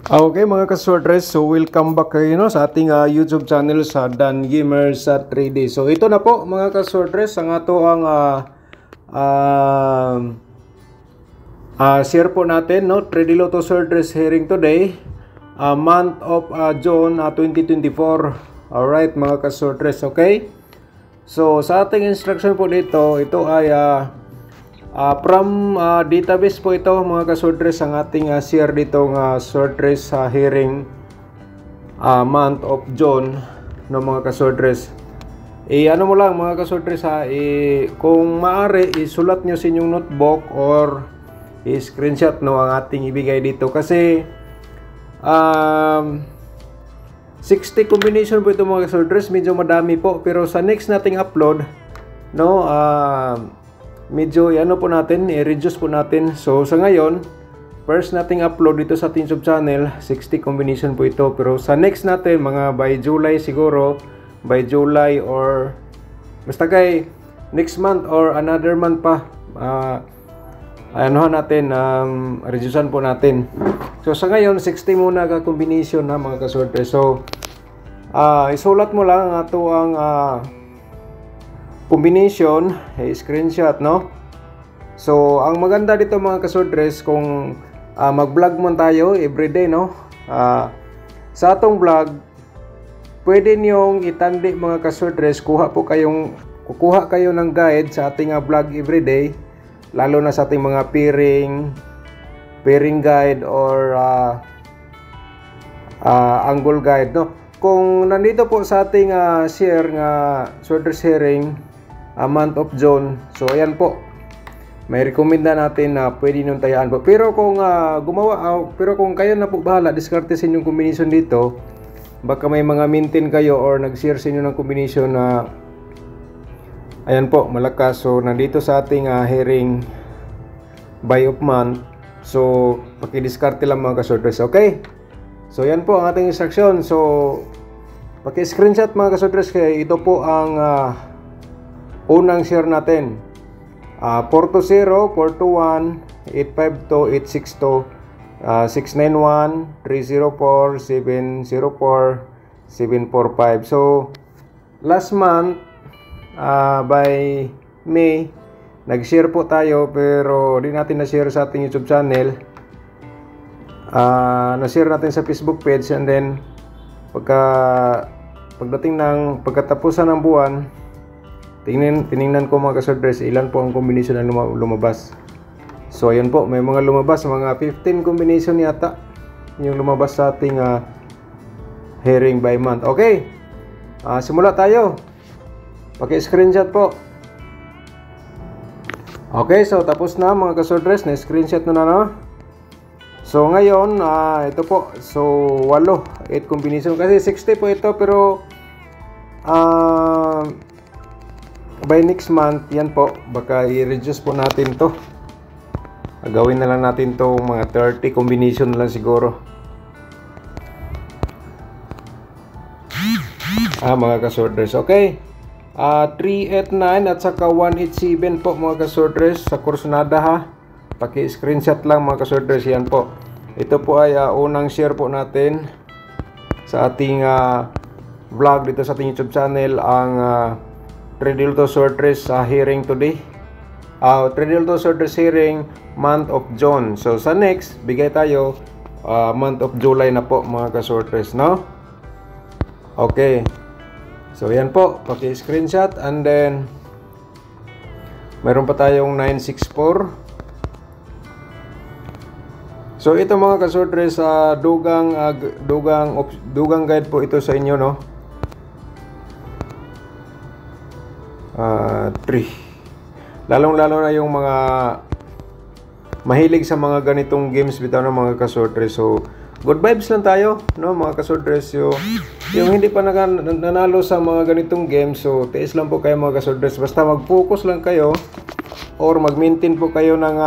Okay mga ka-swordress, so welcome back kayo sa ating YouTube channel sa Dan Gamers sa 3D. So ito na po mga ka-swordress, ang ato ang share po natin, 3D Lotto Swordress hearing today, month of June 2024. Alright mga ka-swordress, okay? So sa ating instruction po dito, ito ay from database po ito mga ka-swordress, ang ating share dito ng swordress hearing month of June mga ka-swordress. Ano mo lang mga ka-swordress kung maaari isulat nyo sa inyong notebook or screenshot ang ating ibigay dito kasi 60 combination po ito mga ka-swordress, medyo madami po, pero sa next nating upload medyo po natin, i-reduce po natin. So sa ngayon, first nating upload dito sa ating YouTube channel, 60 combination po ito. Pero sa next natin, mga by July siguro, by July or basta kay next month or another month pa, reducean po natin. So sa ngayon, 60 muna ka combination na mga ka-swordress. So isulat mo lang ang ato ang combination, screenshot, So ang maganda dito mga ka-swordress, kung mag-vlog mo tayo everyday, sa atong vlog pwede niyong itandi mga ka-swordress, kukuha kayo ng guide sa ating vlog everyday, lalo na sa ating mga pairing guide or angle guide, Kung nandito po sa ating share nga swordress hearing month of June, so ayan po, may rekomenda natin na pwede nyo tayaan po. Pero kung pero kung kayo na po bahala, diskarte sa inyong combination dito, baka may mga maintain kayo or nag-share sa inyo ng combination na ayan po, malakas. So nandito sa ating hearing by of month, so paki-diskarte lang mga ka-swordress, okay? So yan po ang ating instruction. So paki-screenshot mga ka-swordress, kaya ito po ang unang share natin, 420, 421, 852, 862, 691, 304, 704, 745. So last month by May, nag-share po tayo, pero di natin na-share sa ating YouTube channel. Na-share natin sa Facebook page, and then pagdating ng pagkatapusan ng buwan, tiningnan ko mga ka-swordress, ilan po ang combination na lumabas. So ayan po, may mga lumabas, mga 15 combination yata yung lumabas sa ating hearing by month. Okay, simula tayo. Paki-screenshot po. Okay, so tapos na mga ka-swordress, na-screenshot na. So ngayon, ito po, so 8 combination, kasi 60 po ito, pero by next month, yan po, baka i-reduce po natin to. Gawin na lang natin to mga 30 combination lang siguro. Mga ka-swordress, okay. 389 at saka 187 po mga ka-swordress sa Corsonada, paki-screenshot lang mga ka-swordress, yan po. Ito po ay unang share po natin sa ating vlog dito sa ating YouTube channel, ang 3D Lotto Swordress hearing today. 3D Lotto Swordress hearing month of June. So sa next, bigay tayo month of July na po mga ka-swordress, Okay. So yan po, paki-screenshot, and then mayroon pa tayong 964. So ito mga ka-swordress, dugang guide po ito sa inyo, 3. Lalong-lalo na yung mga mahilig sa mga ganitong games bitaw ng mga ka-swordress. So good vibes lang tayo, mga ka-swordress. Yung hindi pa nanalo sa mga ganitong games, so tiis lang po kayo mga ka-swordress. Basta mag-focus lang kayo or mag-maintain po kayo ng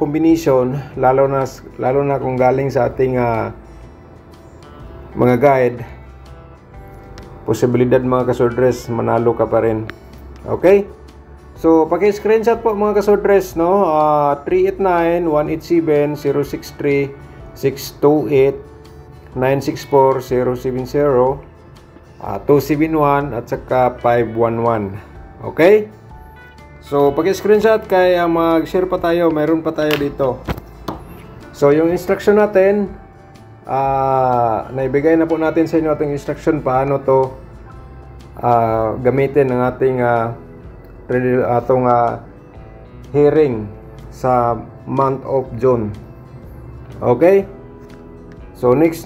combination, lalo na kung galing sa ating mga guide. Posibilidad mga ka-swordress, manalo ka pa rin. Okay? So, paki-screenshot po mga ka-swordress, 389, 187, 063, 628-964-070, 271 at saka 511. Okay? So pag-screenshot kaya mag-share pa tayo, mayroon pa tayo dito. So yung instruction natin, naibigay na po natin sa inyo itong instruction paano to gamitin ng ating hearing sa month of June. Okay? So next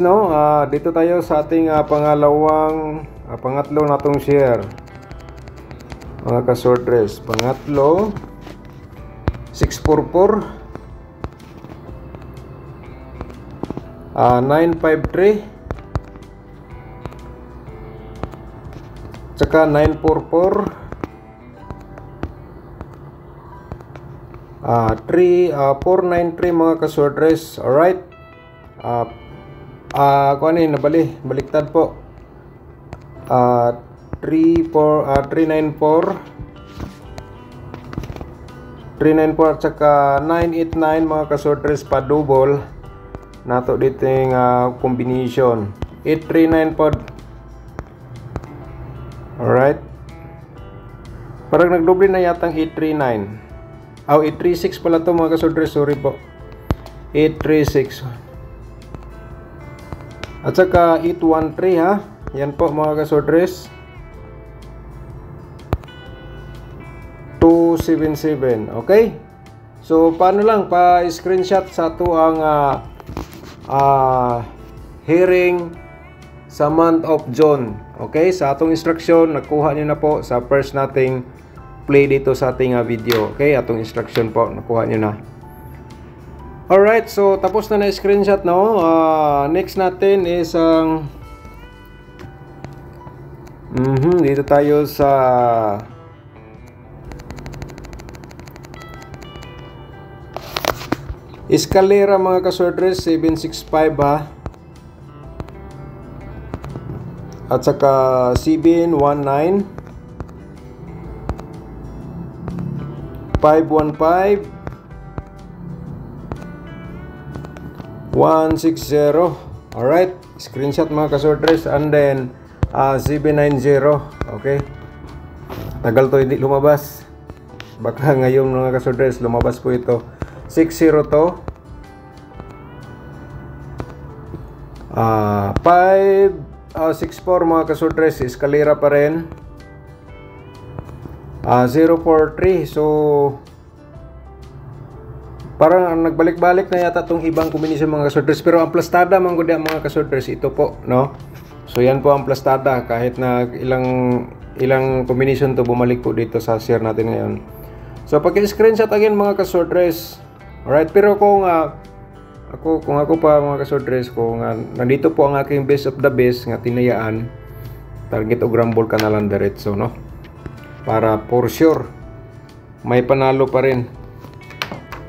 dito tayo sa ating pangatlo na tong share. Mga ka-sortress, pangatlo 644 953 tsaka 944 493 mga ka-sortress. Alright, baliktad po. 394 at saka 989 mga ka-sortress pa double nato dito yung combination 839 pod. Alright, parang nagdoble na yatang 839. 836 pala to mga ka-sortress, sorry po, 836 at saka 813 ha. Yan po mga ka-sortress, 277. Okay, so paano lang pa-screenshot sa to ang hearing sa month of June. Okay, sa atong instruction nakuha niyo na po sa first nating play dito sa ating video. Okay, atong instruction po nakuha niyo na. Alright, so tapos na screenshot no. Next natin is dito tayo sa eskalera mga ka-sortress 765 ha. At saka 719 515 160. Alright, screenshot mga ka-sortress, and then 790. Okay, tagal to hindi lumabas, baka ngayon mga ka-sortress lumabas po ito. 60 to 564 mga ka-sortress, eskalera pa rin. 043. So parang nagbalik-balik na yata tong ibang kombinasyon mga ka-sortress, pero ang plastada man gud mga ka-sortress ito po no. So yan po ang plastada, kahit na ilang kombinasyon to bumalik po dito sa share natin ngayon. So pag-screenshot again mga ka-sortress. Alright, pero kung ako pa mga ka-sortress, kung nandito po ang aking best of the best nga tinayaan, target o grumble ka na lang diretso no, para for sure may panalo pa rin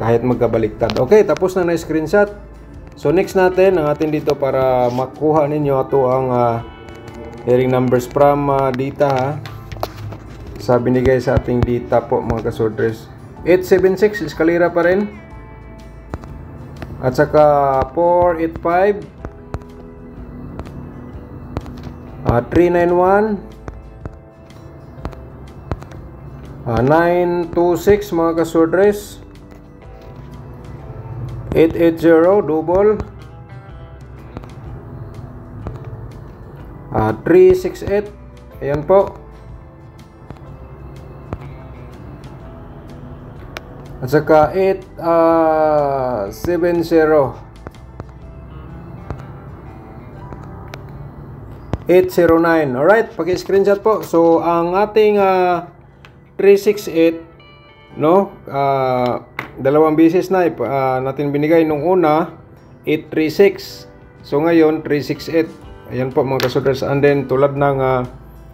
kahit magkabaliktad. Okay, tapos na screenshot. So next natin ang atin dito para makuha ninyo ato ang hearing numbers from data ha, sa binigay sa ating data po mga ka-sortress. 876 eskalera pa rin. At saka 485 391 926 mga ka-sortress, 880 double, 368. Ayan po. At saka 870 809. Alright, paki-screenshot po. So ang ating 368 no, dalawang beses na natin binigay nung una 836. So ngayon 368. Ayan po mga ka-sortress. And then tulad ng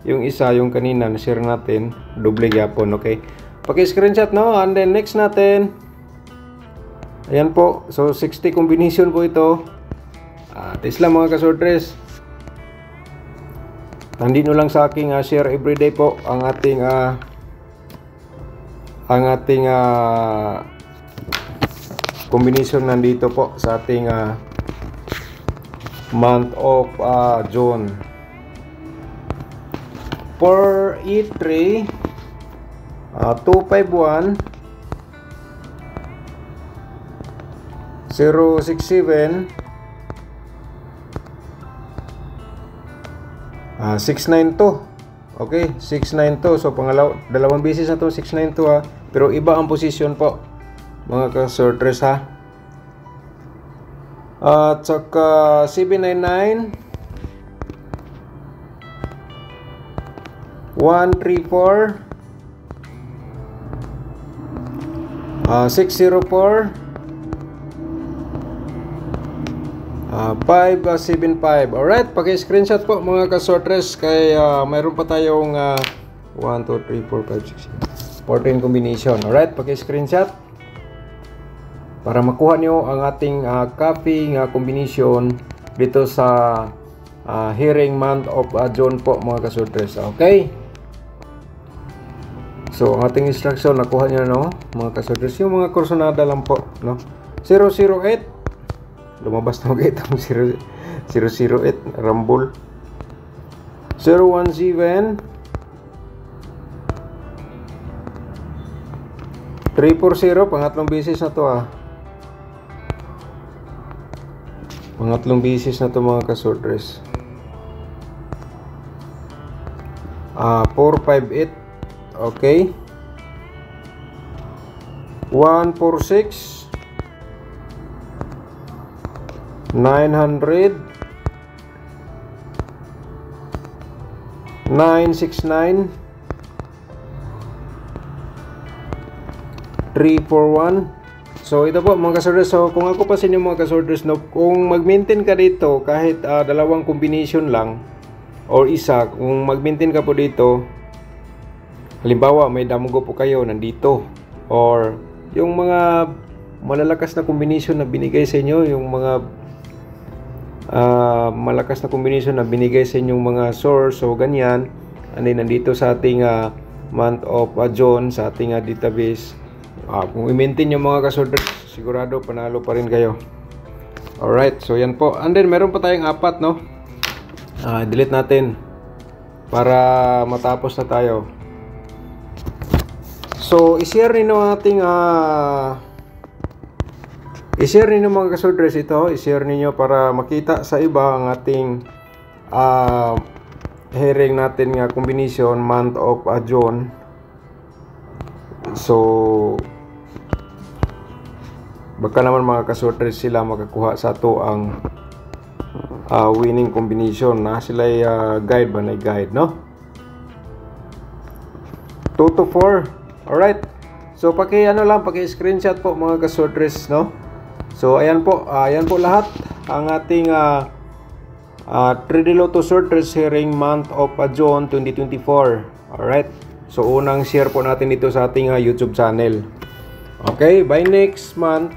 yung isa, yung kanina na share natin, doble gyapon. Okay, paki-screenshot no. And then next natin, ayan po. So 60 combination po ito. Tesla mga ka-sortress. Nandito lang sa aking share everyday po ang ating combination nandito po sa ating month of June. For E3 251 067 692. Okay, 692. So dalawang beses na to 692 pero iba ang position po mga ka-sortress ha. At saka 799 134 604 575. Alright, paki-screenshot po mga ka-sortress kay mayroon pa tayong 1, 2, 3, 4, 5, 6, 14 combination. Alright, paki-screenshot para makuha nyo ang ating copy combination dito sa hearing month of June po mga ka-sortress. Okay, so ang ating instruction nakuha nyo no mga ka-sortress, yung mga kursonada lang po no. 008 lumabas na mag itong 008 Rumble. 017 340 pangatlong beses na to pangatlong beses na to mga ka-sortress. 458 okay. 146 900 969 341. So ito po mga ka-sortress. So kung ako pa sa inyo mga ka-sortress no, kung mag-maintain ka dito kahit dalawang combination lang or isa, kung mag-maintain ka po dito, halimbawa may damgo po kayo nandito or yung mga malalakas na combination na binigay sa inyo, yung mga malakas na combination na binigay sa inyong mga source o ganyan, nandito sa ating month of June sa ating database. Kung i-maintain yung mga ka-sortress, sigurado panalo pa rin kayo. Alright, so yan po. And then meron pa tayong apat no. Delete natin para matapos na tayo. So i-share ninyo ating i-share ninyo mga ka-sortress ito, i-share ninyo para makita sa iba ang ating hearing natin nga combination month of June. So baka naman mga ka-sortress sila makakuha sa to ang winning combination na sila guide ba na guide no. 2 to 4. Alright, so paki-screenshot po mga ka-sortress no. So ayan po lahat ang ating 3D Lotto Sortress hearing month of June 2024. Alright, so unang share po natin dito sa ating YouTube channel. Okay, by next month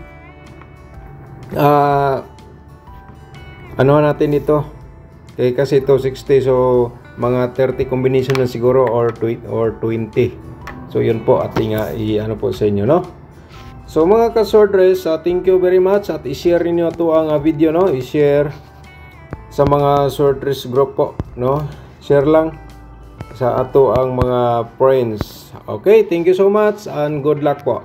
ano natin dito kasi ito 60, so mga 30 combination na siguro or 20. So yun po ating i-ano po sa inyo no. So mga ka-sortress, thank you very much at i-share niyo to ang video no, i-share sa mga sortress group po no. Share lang sa ato ang mga friends. Okay, thank you so much and good luck po.